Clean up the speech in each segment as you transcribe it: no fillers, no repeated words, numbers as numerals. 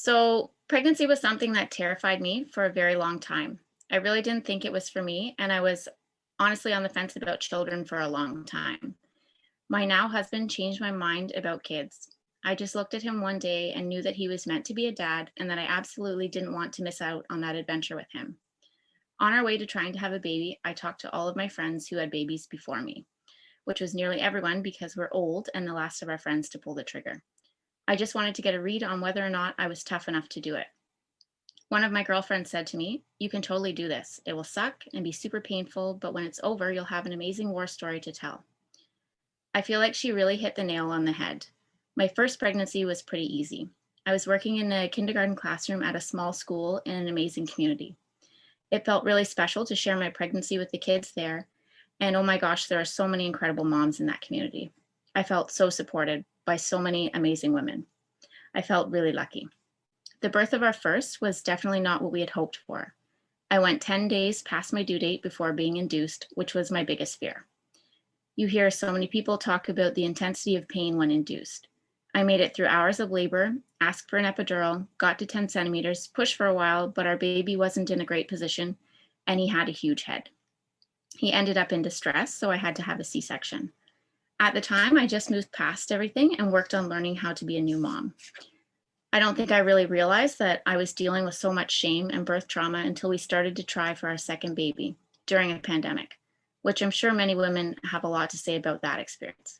So, pregnancy was something that terrified me for a very long time. I really didn't think it was for me, and I was honestly on the fence about children for a long time. My now husband changed my mind about kids. I just looked at him one day and knew that he was meant to be a dad and that I absolutely didn't want to miss out on that adventure with him. On our way to trying to have a baby, I talked to all of my friends who had babies before me, which was nearly everyone because we're old and the last of our friends to pull the trigger. I just wanted to get a read on whether or not I was tough enough to do it. One of my girlfriends said to me, "You can totally do this. It will suck and be super painful, but when it's over, you'll have an amazing war story to tell." I feel like she really hit the nail on the head. My first pregnancy was pretty easy. I was working in a kindergarten classroom at a small school in an amazing community. It felt really special to share my pregnancy with the kids there. And oh my gosh, there are so many incredible moms in that community. I felt so supported by so many amazing women. I felt really lucky. The birth of our first was definitely not what we had hoped for. I went 10 days past my due date before being induced, which was my biggest fear. You hear so many people talk about the intensity of pain when induced. I made it through hours of labor, asked for an epidural, got to 10 centimeters, pushed for a while, but our baby wasn't in a great position, and he had a huge head. He ended up in distress, so I had to have a C-section. At the time, I just moved past everything and worked on learning how to be a new mom. I don't think I really realized that I was dealing with so much shame and birth trauma until we started to try for our second baby during a pandemic, which I'm sure many women have a lot to say about that experience.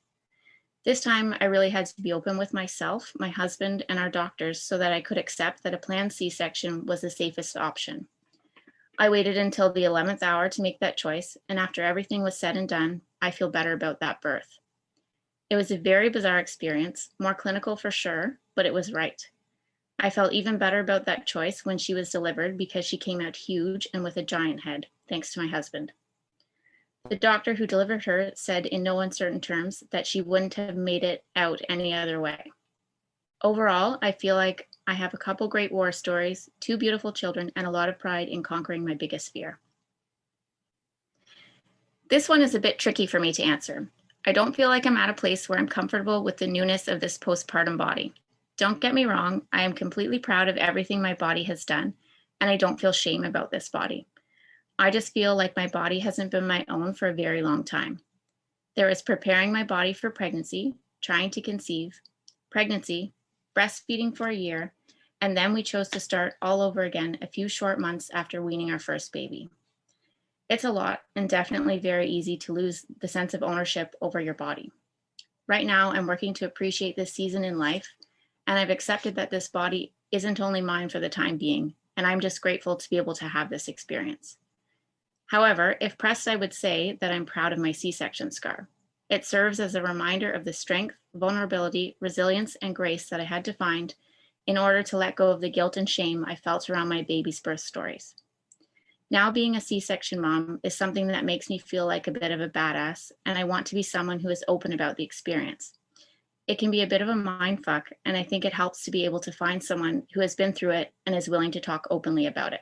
This time, I really had to be open with myself, my husband, and our doctors so that I could accept that a planned C-section was the safest option. I waited until the 11th hour to make that choice, and after everything was said and done, I feel better about that birth. It was a very bizarre experience, more clinical for sure, but it was right. I felt even better about that choice when she was delivered because she came out huge and with a giant head, thanks to my husband. The doctor who delivered her said in no uncertain terms that she wouldn't have made it out any other way. Overall, I feel like I have a couple great war stories, two beautiful children, and a lot of pride in conquering my biggest fear. This one is a bit tricky for me to answer. I don't feel like I'm at a place where I'm comfortable with the newness of this postpartum body. Don't get me wrong, I am completely proud of everything my body has done, and I don't feel shame about this body. I just feel like my body hasn't been my own for a very long time. There is preparing my body for pregnancy, trying to conceive, pregnancy, breastfeeding for a year, and then we chose to start all over again a few short months after weaning our first baby. It's a lot and definitely very easy to lose the sense of ownership over your body. Right now, I'm working to appreciate this season in life, and I've accepted that this body isn't only mine for the time being, and I'm just grateful to be able to have this experience. However, if pressed, I would say that I'm proud of my C-section scar. It serves as a reminder of the strength, vulnerability, resilience, and grace that I had to find in order to let go of the guilt and shame I felt around my baby's birth stories. Now being a C-section mom is something that makes me feel like a bit of a badass, and I want to be someone who is open about the experience. It can be a bit of a mind fuck, and I think it helps to be able to find someone who has been through it and is willing to talk openly about it.